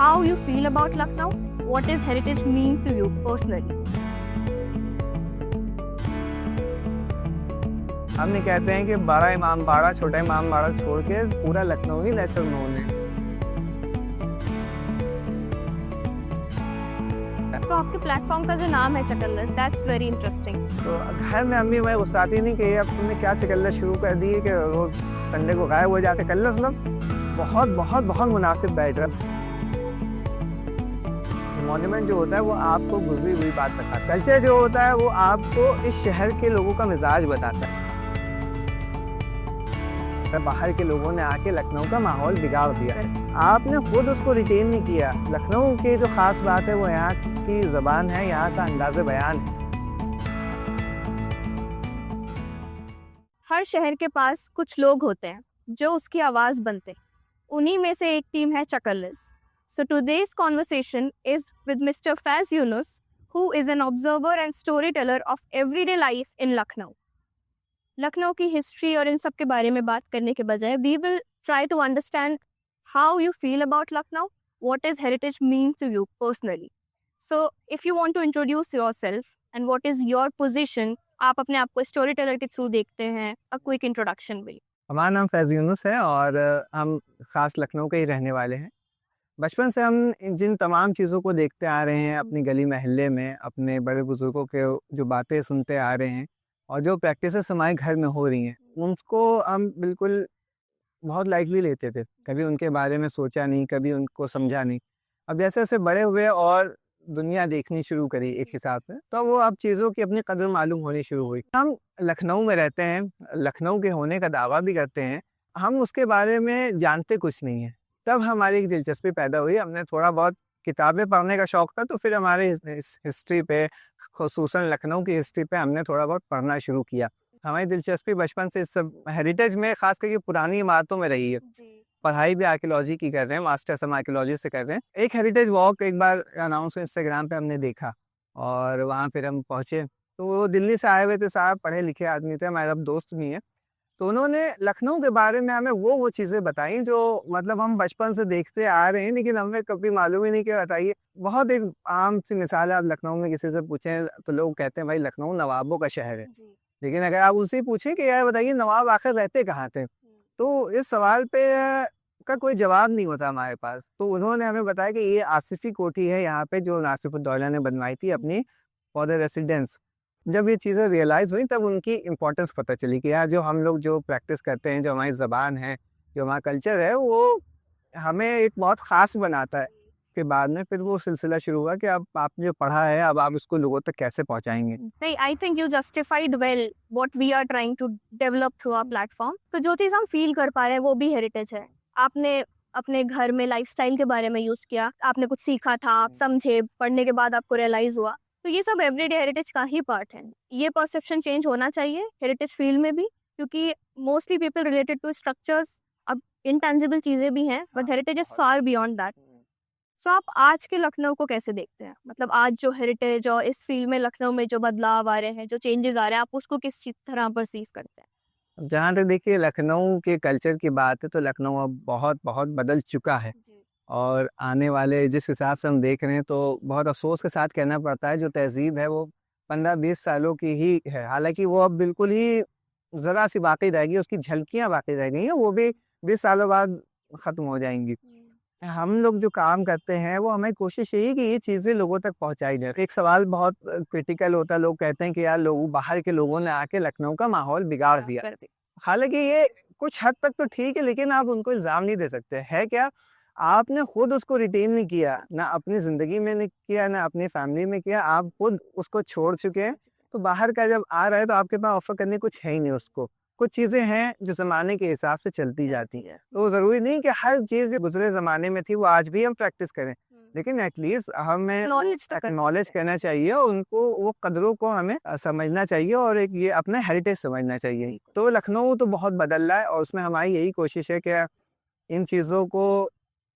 how you feel about Lucknow. What does heritage mean to you personally? हम ये कहते हैं कि बड़ा इमाम बाड़ा छोटा इमाम बाड़ा छोड़ के पूरा लखनऊ ही लेसर नोन है। So आपके प्लेटफॉर्म का जो नाम है चकल्लस, that's very interesting. तो घर में अम्मी मैं गुस्साती नहीं कि अब तुमने क्या चकल्लस शुरू कर दी है कि रोज संडे को गायब हो जाते। कल्लस मतलब बहुत बहुत बहुत मुनासिब बैठ रहा। मॉन्यूमेंट जो होता है वो आपको गुजरी हुई बात बताता है। कल्चर जो होता है वो आपको इस शहर के लोगों का मिजाज बताता है। बाहर के लोगों ने आके लखनऊ का माहौल बिगाड़ दिया है, आपने खुद उसको रिटेन नहीं किया। लखनऊ की जो खास बात है वो यहाँ की ज़बान है, यहाँ का अंदाज़े बयान है। हर शहर के पास कुछ लोग होते हैं जो उसकी आवाज़ बनते हैं, उन्हीं में से एक टीम है चकल्लस. So today's conversation is with Mr. Faiz Yunus, who is an observer and storyteller of everyday life in Lucknow. Lucknow की हिस्ट्री और इन सब के बारे में बात करने के बजाय we will try to understand how you feel about Lucknow, what is heritage mean to you personally. So if you want to introduce yourself and what is your position, आप अपने आप को स्टोरी टेलर के थ्रू देखते हैं. A quick introduction will. हमारा नाम फैज़ यूनुस है और हम ख़ास लखनऊ के ही रहने वाले हैं. बचपन से हम जिन तमाम चीज़ों को देखते आ रहे हैं अपनी गली महल्ले में, अपने बड़े बुजुर्गों के जो बातें सुनते आ रहे हैं और जो प्रैक्टिसेस हमारे घर में हो रही हैं, उनको हम बिल्कुल बहुत लाइटली लेते थे. कभी उनके बारे में सोचा नहीं, कभी उनको समझा नहीं. अब जैसे जैसे बड़े हुए और दुनिया देखनी शुरू करी एक हिसाब से, तो वो अब चीज़ों की अपनी कदर मालूम होनी शुरू हुई. हम लखनऊ में रहते हैं, लखनऊ के होने का दावा भी करते हैं, हम उसके बारे में जानते कुछ नहीं है. तब हमारी एक दिलचस्पी पैदा हुई. हमने थोड़ा बहुत किताबें पढ़ने का शौक़ था, तो फिर हमारे इस हिस्ट्री पे, ख़ुसूसन लखनऊ की हिस्ट्री पे हमने थोड़ा बहुत पढ़ना शुरू किया. हमारी दिलचस्पी बचपन से इस सब हेरिटेज में, ख़ास करके पुरानी इमारतों में रही है. पढ़ाई भी आर्कियोलॉजी की कर रहे हैं, मास्टर्स हम आर्कियोलॉजी से कर रहे हैं. एक हेरिटेज वॉक एक बार अनाउंस इंस्टाग्राम पे हमने देखा और वहाँ फिर हम पहुँचे. तो वो दिल्ली से आए हुए थे साहब, पढ़े लिखे आदमी थे, हमारे अब दोस्त भी हैं. तो उन्होंने लखनऊ के बारे में हमें वो चीज़ें बताई जो मतलब हम बचपन से देखते आ रहे हैं, लेकिन हमें कभी मालूम ही नहीं कि बताइए. बहुत एक आम सी मिसाल है, आप लखनऊ में किसी से पूछें तो लोग कहते हैं भाई लखनऊ नवाबों का शहर है. लेकिन अगर आप उनसे पूछें कि यार बताइए नवाब आखिर रहते कहाँ थे, तो इस सवाल पे का कोई जवाब नहीं होता हमारे पास. तो उन्होंने हमें बताया कि ये आसिफी कोठी है यहाँ पे, जो नासिरुद्दौला ने बनवाई थी अपनी फॉर द रेसिडेंस. जब ये चीज़ें रियलाइज़ हुई तब उनकी इम्पोर्टेंस पता चली कि यार जो हम लोग जो प्रैक्टिस करते हैं, जो हमारी ज़बान है, जो हमारा कल्चर है, वो हमें एक बहुत ख़ास बनाता है. के बाद में फिर वो सिलसिला शुरू हुआ कि अब आपने जो पढ़ा है अब आप उसको लोगों तक कैसे पहुंचाएंगे. नहीं, I think you justified well what we are trying to develop through our platform. तो जो चीज़ हम फील कर पा रहे हैं वो भी हेरिटेज है. आपने अपने घर में लाइफस्टाइल के बारे में यूज़ किया, आपने कुछ सीखा था, आप समझे, पढ़ने के बाद आपको रियलाइज़ हुआ. तो ये सब एवरीडे हेरिटेज का ही पार्ट है. ये परसेप्शन चेंज होना चाहिए हेरिटेज फील्ड में भी, क्योंकि mostly people related to structures. अब इंटेंजिबल चीज़ें भी हैं, but heritage is far beyond that. So आप आज के लखनऊ को कैसे देखते हैं? मतलब आज जो हेरिटेज और इस फील्ड में लखनऊ में जो बदलाव आ रहे हैं, जो चेंजेस आ रहे हैं, आप उसको किस तरह परसीव करते हैं? जहाँ तक देखिए लखनऊ के कल्चर की बात है तो लखनऊ अब बहुत बहुत बदल चुका है. और आने वाले जिस हिसाब से हम देख रहे हैं तो बहुत अफसोस के साथ कहना पड़ता है जो तहजीब है वो 15-20 सालों की ही है. हालांकि वो अब बिल्कुल ही ज़रा सी बाकी रहेगी, उसकी झलकियाँ बाकी रह गई हैं, वो भी 20 सालों बाद ख़त्म हो जाएंगी. हम लोग जो काम करते हैं वो हमारी कोशिश यही कि ये चीज़ें लोगों तक पहुंचाई जाए. एक सवाल बहुत क्रिटिकल होता है, लोग कहते हैं कि यार लोग बाहर के लोगों ने आके लखनऊ का माहौल बिगाड़ दिया. हालांकि ये कुछ हद तक तो ठीक है, लेकिन आप उनको इल्ज़ाम नहीं दे सकते. है क्या, आपने खुद उसको रिटेन नहीं किया, ना अपनी ज़िंदगी में नहीं किया, ना अपनी फैमिली में किया. आप खुद उसको छोड़ चुके हैं. तो बाहर का जब आ रहा है तो आपके पास ऑफर करने कुछ है ही नहीं उसको. कुछ चीज़ें हैं जो ज़माने के हिसाब से चलती जाती हैं. तो ज़रूरी नहीं कि हर चीज़ जो गुजरे ज़माने में थी वो आज भी हम प्रैक्टिस करें, लेकिन एटलीस्ट हमें एक्नॉलेज करना चाहिए, उनको वो कदरों को हमें समझना चाहिए और एक ये अपना हेरिटेज समझना चाहिए. तो लखनऊ तो बहुत बदल रहा है और उसमें हमारी यही कोशिश है कि इन चीज़ों को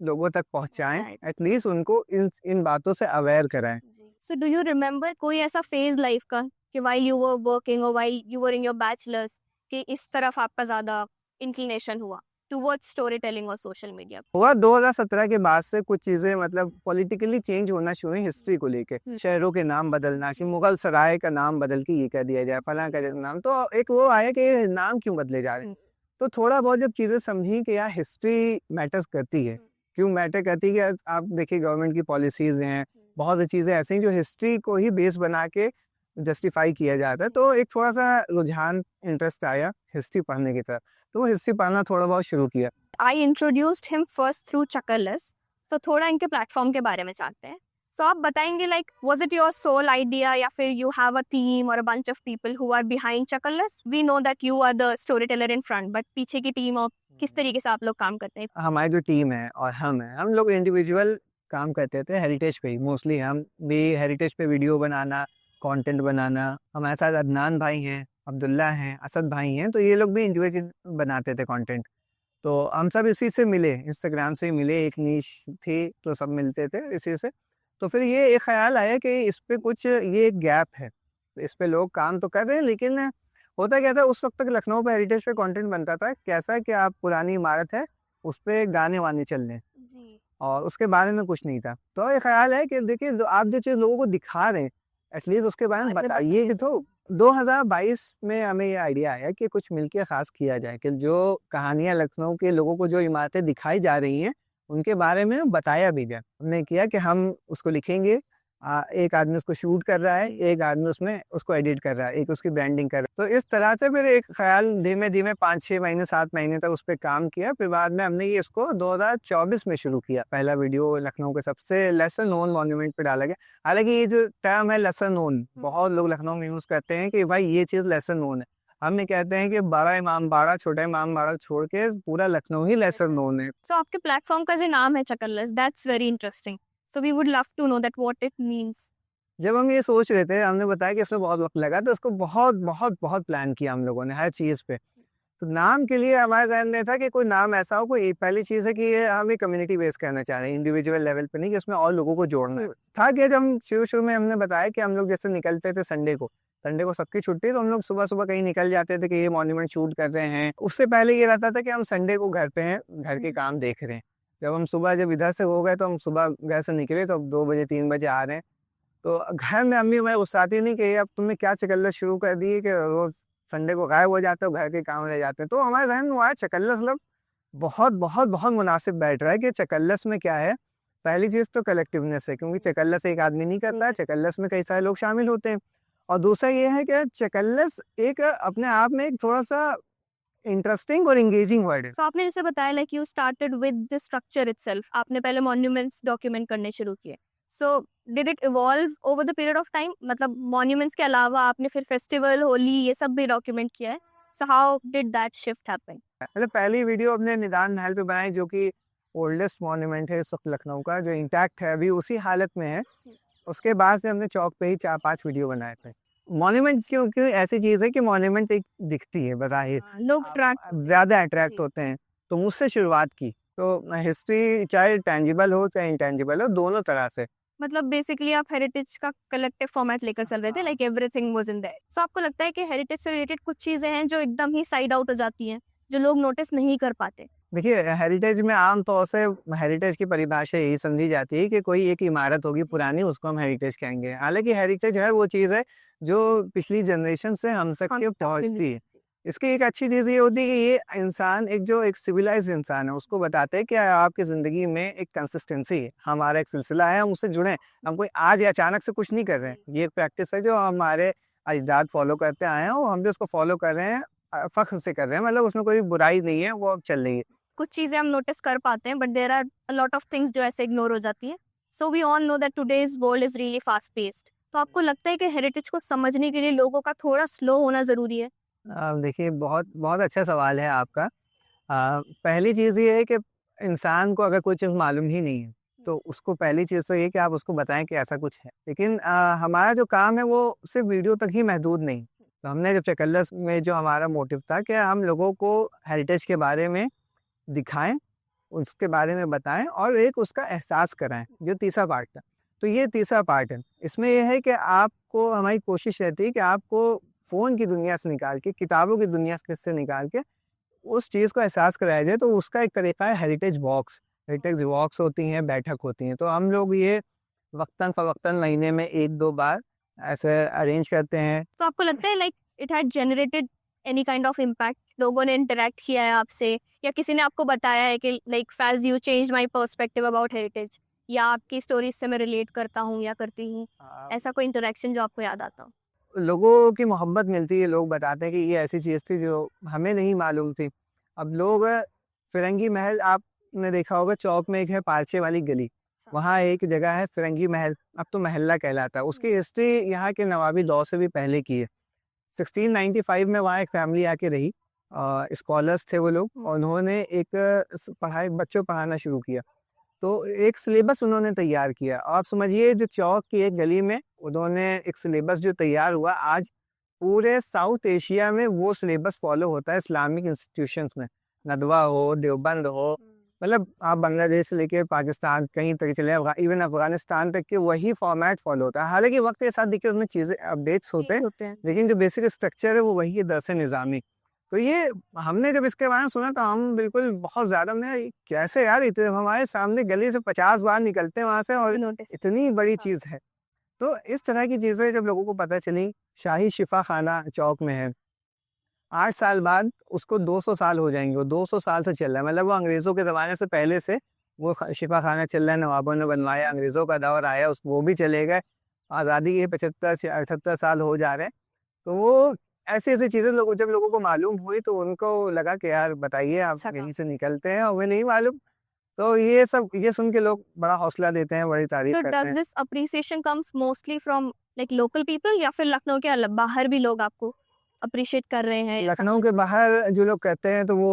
लोगों तक पहुंचाएं, एटलीस्ट उनको इन बातों से अवेयर कराएं. सो डू यू रिमेम्बर कोई ऐसा फेज लाइफ का कि व्हाइल यू वर वर्किंग और while you were in your bachelors कि इस तरफ आपका ज़्यादा इंक्लिनेशन हुआ? towards storytelling or social media? हुआ 2017 के बाद से कुछ चीजें मतलब पॉलिटिकली चेंज होना शुरू हुई हिस्ट्री को लेके। शहरों के नाम बदलना, मुगल सराय का नाम बदल के ये कह दिया जाए फलां का नाम, तो एक वो आया कि ये नाम क्यों बदले जा रहे हैं। तो थोड़ा बहुत जब चीजें समझी कि यार हिस्ट्री मैटर्स करती है, क्यों मैटर करती है, कि आप देखिए गवर्नमेंट की पॉलिसीज हैं, बहुत सी चीजें ऐसी हैं जो हिस्ट्री को ही बेस बना के जस्टिफाई किया जाता है। तो एक थोड़ा सा रुझान, इंटरेस्ट आया हिस्ट्री पढ़ने की तरफ, तो वो हिस्ट्री पढ़ना थोड़ा बहुत शुरू किया। I introduced him first through Chakallas. तो थोड़ा इनके प्लेटफॉर्म के बारे में जानते हैं। So आप बताएंगे like was it your sole idea या फिर you have a team or a bunch of people who are behind Chakallas? We know that you are the storyteller in front, but पीछे की टीम और किस तरीके से आप लोग काम करते हैं? हमारी जो टीम है और हम लोग इंडिविजुअल काम करते थे हेरिटेज पे ही मोस्टली। हम भी हेरिटेज पे वीडियो बनाना, कंटेंट बनाना। हमारे साथ अदनान भाई हैं, अब्दुल्ला हैं, असद भाई हैं, तो ये लोग भी इंडिविजुअल बनाते थे कंटेंट। तो हम सब इसी से मिले, इंस्टाग्राम से ही मिले, एक नीश थी तो सब मिलते थे इसी से। तो फिर ये एक ख्याल आया कि इस पे कुछ ये एक गैप है, तो इस पे लोग काम तो कर रहे हैं, लेकिन होता क्या था उस वक्त तक लखनऊ पे हेरिटेज पे कंटेंट बनता था कैसा कि आप पुरानी इमारत है उस पे गाने वाने चल रहे हैं और उसके बारे में कुछ नहीं था। तो ये ख्याल है कि देखिए आप जो चीज़ लोगों को दिखा रहे हैं एटलीस्ट उसके बारे में बताइए। तो 2022 में हमें ये आइडिया आया कि कुछ मिलके खास किया जाए कि जो कहानियां लखनऊ के लोगों को जो इमारतें दिखाई जा रही हैं उनके बारे में बताया भी जाए। हमने किया कि हम उसको लिखेंगे, एक आदमी उसको शूट कर रहा है, एक आदमी उसमें उसको एडिट कर रहा है, एक उसकी ब्रांडिंग कर रहा है। तो इस तरह से फिर एक ख्याल धीमे धीमे 5-6 महीने 7 महीने तक उस पर काम किया। फिर बाद में हमने ये इसको 2024 में शुरू किया। पहला वीडियो लखनऊ के सबसे लेसर नोन मॉन्यूमेंट पे डाला गया। हालांकि ये जो टर्म है लेसर नोन, बहुत लोग लखनऊ में यूज करते हैं कि भाई ये चीज लेसर नोन है। हम ये कहते हैं कि बड़ा इमाम बाड़ा, छोटा इमाम बाड़ा छोड़ के पूरा लखनऊ ही लेसर नोन है। So आपके प्लेटफॉर्म का जो नाम है Chakallas, that's very interesting. So we would love to know that what it means. जब हम ये सोच रहे थे, हमने बताया कि इसमें बहुत वक्त लगा, तो उसको बहुत बहुत बहुत प्लान किया हम लोगों ने हर चीज़ पे। तो नाम के लिए हमारे जहन में था कि कोई नाम ऐसा हो, कोई पहली चीज़ है कि ये हम एक कम्युनिटी बेस करना चाह रहे हैं, इंडिविजुअल लेवल पे नहीं कि इसमें और लोगों को जोड़ना है। था कि जब हम शुरू में हमने बताया कि हम लोग जैसे निकलते थे संडे को सबकी छुट्टी, तो हम लोग सुबह सुबह कहीं निकल जाते थे कि ये मॉन्यूमेंट शूट कर रहे हैं। उससे पहले ये रहता था कि हम संडे को घर पे हैं, घर के काम देख रहे हैं। जब हम सुबह जब इधर से हो गए तो हम सुबह घर से निकले तो अब 2 बजे 3 बजे आ रहे हैं। तो घर में अम्मी मैं गुस्साती नहीं कि अब तुमने क्या चकल्लस शुरू कर दी है कि रोज संडे को गायब हो जाते हो, घर के काम रह जाते हैं। तो हमारे जहन में आया चकल्लस मतलब बहुत बहुत बहुत मुनासिब बैठ रहा है कि चकल्लस में क्या है। पहली चीज़ तो कलेक्टिवनेस है, क्योंकि चकल्लस एक आदमी नहीं करता है, चकल्लस में कई सारे लोग शामिल होते हैं। और दूसरा ये है कि चकल्लस एक अपने आप में एक थोड़ा सा इंटरेस्टिंग और एंगेजिंग वर्ड है। So आपने जैसे बताया like you started with the structure itself. आपने पहले monuments document करने शुरू किए. So did it evolve over the period of time? मतलब monuments के अलावा आपने फिर festival, होली ये सब भी document किया है. So how did that shift happen? मतलब पहली वीडियो अपने निदान महल पे बनाई जो कि ओल्डेस्ट मॉन्यूमेंट है इस वक्त लखनऊ का, जो इंटैक्ट है अभी उसी हालत में है। उसके बाद से हमने चौक पे ही 4-5 वीडियो बनाए थे। मॉन्यूमेंट्स क्योंकि ऐसी चीज़ है कि मॉन्यूमेंट एक दिखती है बज़ाहिर, लोग ट्रैक ज़्यादा अट्रैक्ट होते हैं, तो मुझसे शुरुआत की। तो हिस्ट्री चाहे टेंजिबल हो चाहे इंटेंजिबल हो, दोनों तरह से। मतलब बेसिकली आप हेरिटेज का कलेक्टिव फॉर्मेट लेकर चल रहे थे, like everything was in there. So आपको लगता है कि हेरिटेज से रिलेटेड कुछ चीजें हैं जो एकदम ही साइड आउट हो जाती हैं, जो लोग नोटिस नहीं कर पाते? देखिए हेरिटेज में आम तौर से हेरिटेज की परिभाषा यही समझी जाती है कि कोई एक इमारत होगी पुरानी, उसको हम हेरिटेज कहेंगे। हालांकि हेरिटेज है वो चीज़ है जो पिछली जनरेशन से हम तक के पहुंचती है। इसकी एक अच्छी चीज़ ये होती है कि ये इंसान एक सिविलाइज इंसान है, उसको बताते हैं कि आपकी ज़िंदगी में एक कंसिस्टेंसी है, हमारा एक सिलसिला है, हम उससे जुड़े। हम कोई आज या अचानक से कुछ नहीं कर रहे हैं, ये एक प्रैक्टिस है जो हमारे अजदाद फॉलो करते आए हैं और हम भी उसको फॉलो कर रहे हैं, फ़ख्र से कर रहे हैं। मतलब उसमें कोई बुराई नहीं है, वो अब चल रही है। कुछ चीजें हम नोटिस कर पाते हैं, but there are a lot of things जो ऐसे इग्नोर हो जाती हैं। So we all know that today's world is really fast paced. तो आपको लगता है कि हेरिटेज को समझने के लिए लोगों का थोड़ा स्लो होना जरूरी है? देखिए बहुत बहुत अच्छा सवाल है आपका। पहली चीज़ ये है कि इंसान को अगर कोई चीज़ मालूम ही नहीं है तो उसको पहली चीज़ तो ये कि आप उसको बताएं कि ऐसा कुछ है। लेकिन हमारा जो काम है वो सिर्फ वीडियो तक ही महदूद नहीं। तो हमने जब चकल्लस में जो हमारा मोटिव था कि हम लोगों को हेरिटेज के बारे में दिखाएं, उसके बारे में बताएं और एक उसका एहसास कराएं, जो तीसरा पार्ट था। तो ये तीसरा पार्ट है। इसमें यह है कि आपको, हमारी कोशिश रहती है कि आपको फ़ोन की दुनिया से निकाल के, किताबों की दुनिया से निकाल के उस चीज़ को एहसास कराया जाए, तो उसका एक तरीका है हेरिटेज वॉक्स। हेरिटेज वॉक्स होती हैं, बैठक होती हैं, तो हम लोग ये वक्तन फ़वक्तन महीने में 1-2 बार ऐसे अरेंज करते हैं। तो आपको लगता है like it had generated any kind of impact? लोगों ने इंटरेक्ट किया है आपसे, या किसी ने आपको बताया है कि like Faiz you change my perspective about heritage, या आपकी स्टोरीज से मैं रिलेट करता हूँ या करती हूँ? ऐसा कोई इंटरेक्शन जो आपको याद आता हो? लोगों की मोहब्बत मिलती है, लोग बताते हैं कि ये ऐसी चीज़ थी जो हमें नहीं मालूम थी। अब लोग फिरंगी महल, आपने देखा होगा चौक में एक है पारचे वाली गली, वहाँ एक जगह है फिरंगी महल, अब तो महल्ला कहलाता है। उसकी हिस्ट्री यहाँ के नवाबी दौर से भी पहले की है। 1695 में वहाँ एक फैमिली आके रही, स्कॉलर्स थे वो लोग, और उन्होंने एक पढ़ाई बच्चों को पढ़ाना शुरू किया। तो एक सिलेबस उन्होंने तैयार किया, और आप समझिए जो चौक की एक गली में उन्होंने एक सिलेबस जो तैयार हुआ, आज पूरे साउथ एशिया में वो सिलेबस फॉलो होता है इस्लामिक इंस्टीट्यूशंस में। नदवा हो, देवबंद हो, मतलब आप बांग्लादेश से लेके पाकिस्तान कहीं तक चले, इवन अफगानिस्तान तक के वही फॉर्मेट फॉलो होता है। हालांकि वक्त के साथ देखिए उसमें चीज़ें अपडेट्स होते हैं, लेकिन जो बेसिक स्ट्रक्चर है वो वही है, दरस निज़ामी। तो ये हमने जब इसके बारे में सुना तो हम बिल्कुल बहुत ज़्यादा, हमने कैसे यार, इतने हमारे सामने गली से 50 बार निकलते हैं वहाँ से, और नोटिस। इतनी बड़ी चीज़ है। तो इस तरह की चीज़ें जब लोगों को पता चली, शाही शिफा खाना चौक में है, 8 साल बाद उसको 200 साल हो जाएंगे, वो 200 साल से चल रहा है, मतलब वो अंग्रेज़ों के ज़माने से पहले से वो शिफा खाना चल रहा है, नवाबों ने बनवाया, अंग्रेज़ों का दौर आया, उस वो भी चले गए, आज़ादी के 75 से 78 साल हो जा रहे हैं। तो वो ऐसी-ऐसी चीज़ें जब लोगों को मालूम हुई तो उनको लगा कि यार बताइए, आप यहीं से निकलते हैं, हमें नहीं मालूम। तो ये सुन के लोग बड़ा हौसला देते हैं, बड़ी तारीफ So करते does हैं। this appreciation comes mostly from like local people, या फिर लखनऊ के बाहर भी लोग आपको अप्रिशिएट कर रहे हैं? लखनऊ के बाहर जो लोग करते हैं तो वो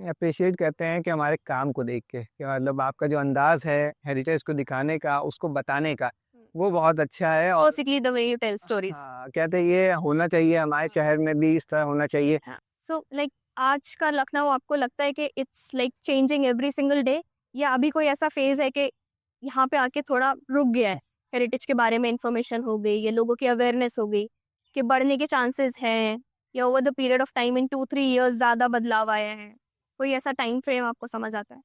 अप्रिशिएट करते हैं कि हमारे काम को देख के, कि मतलब आपका जो अंदाज है हेरिटेज को दिखाने का, उसको बताने का, वो बहुत अच्छा है। और Basically the way you tell stories. हाँ, कहते हैं ये होना चाहिए, हमारे शहर में भी इस तरह होना चाहिए। So like आज का लखनऊ आपको लगता है कि it's like changing every single day, या अभी कोई ऐसा फेज है कि यहाँ पे आके थोड़ा रुक गया है, हेरिटेज के बारे में इंफॉर्मेशन हो गई, या लोगों की अवेयरनेस हो गई, कि बढ़ने के चांसेस हैं, या over the period of time in 2-3 years ज़्यादा बदलाव आए हैं? कोई ऐसा टाइम फ्रेम आपको समझ आता है?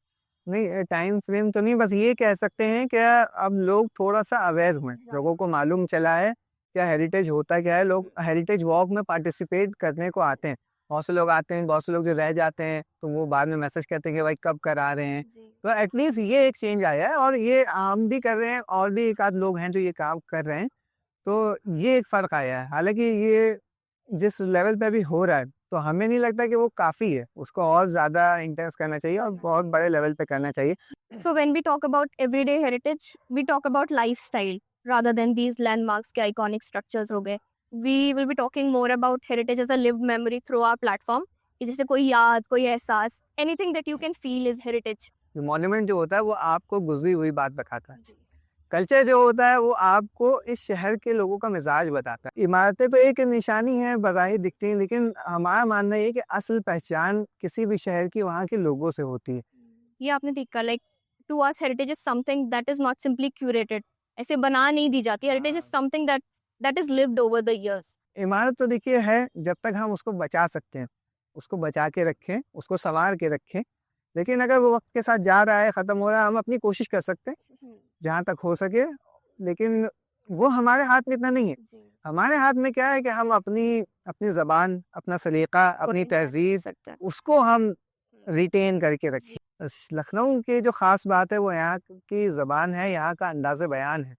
नहीं, टाइम फ्रेम तो नहीं, बस ये कह सकते हैं कि अब लोग थोड़ा सा अवेयर हुए, लोगों को मालूम चला है क्या हेरिटेज होता क्या है। लोग हेरिटेज वॉक में पार्टिसिपेट करने को आते हैं, बहुत से लोग आते हैं, बहुत से लोग जो रह जाते हैं तो वो बाद में मैसेज करते हैं कि भाई कब करा रहे हैं। तो एटलीस्ट ये एक चेंज आया है, और ये हम भी कर रहे हैं, और भी एक आध लोग हैं जो ये काम कर रहे हैं, तो ये एक फ़र्क आया है। हालांकि ये जिस लेवल पे अभी हो रहा है, तो हमें नहीं लगता कि वो काफ़ी है, उसको और ज़्यादा इंटेंस करना चाहिए और बहुत बड़े लेवल पे करना चाहिए। So when we talk about everyday heritage, we talk about lifestyle rather than these landmarks के iconic structures हो गए. We will be talking more about heritage as a lived memory through our platform. कि जैसे कोई याद, कोई एहसास, anything that you can feel is heritage. Monument जो होता है वो आपको गुजरी हुई बात बताता है। कल्चर जो होता है वो आपको इस शहर के लोगों का मिजाज बताता है। इमारतें तो एक निशानी है, बज़ाहिर दिखती हैं, लेकिन हमारा मानना ये है कि असल पहचान किसी भी शहर की वहाँ के लोगों से होती है। ये आपने देखा, like to us heritage is something that is not simply curated. ऐसे बना नहीं दी जाती. Heritage is something that is lived over the years. इमारत तो देखिए है, जब तक हम उसको बचा सकते हैं, उसको बचा के रखें, उसको संवार के रखें। लेकिन अगर वो वक्त के साथ जा रहा है, ख़त्म हो रहा है, हम अपनी कोशिश कर सकते हैं जहाँ तक हो सके, लेकिन वो हमारे हाथ में इतना नहीं है। हमारे हाथ में क्या है कि हम अपनी ज़बान, अपना सलीका, अपनी तहज़ीब, उसको हम रिटेन करके रखें। लखनऊ की जो ख़ास बात है वो यहाँ की ज़बान है, यहाँ का अंदाज़ बयान है।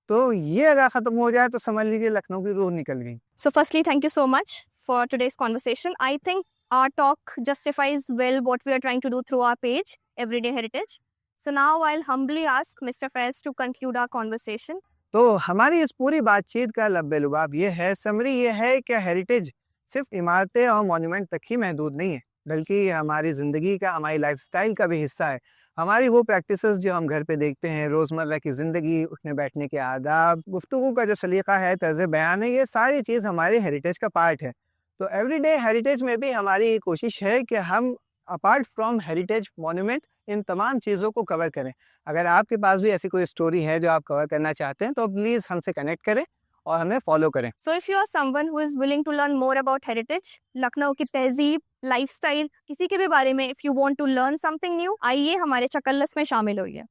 तो ये अगर ख़त्म हो जाए तो समझ लीजिए लखनऊ की रूह निकल गई। So firstly, thank you so much for today's conversation. I think our talk justifies well what we are trying to do through our page, Everyday Heritage. So now I'll humbly ask Mr. Faiz to conclude our conversation. तो हमारी इस पूरी बातचीत का लब्बे-लुबाब ये है, summary ये है कि हेरिटेज सिर्फ इमारतें और मॉन्यूमेंट तक ही महदूद नहीं है, बल्कि हमारी ज़िंदगी का, हमारी लाइफस्टाइल का भी हिस्सा है। हमारी वो प्रैक्टिसेस जो हम घर पे देखते हैं, रोज़मर्रा की ज़िंदगी, उठने बैठने के आदाब, गुफ्तगू का जो सलीका है, तर्ज़ बयान है, ये सारी चीज़ हमारे हेरिटेज का पार्ट है। तो एवरीडे हेरिटेज में भी हमारी कोशिश है कि हम apart from heritage monument in तमाम चीज़ों को कवर करें। अगर आपके पास भी ऐसी कोई स्टोरी है जो आप कवर करना चाहते हैं तो प्लीज़ हमसे कनेक्ट करें, और हमें फॉलो करें। So if you are someone who is willing to learn more about heritage, Lucknow की तहजीब, लाइफस्टाइल, किसी के भी बारे में, if you want to learn something new, आइए हमारे चकल्लस में शामिल होइए।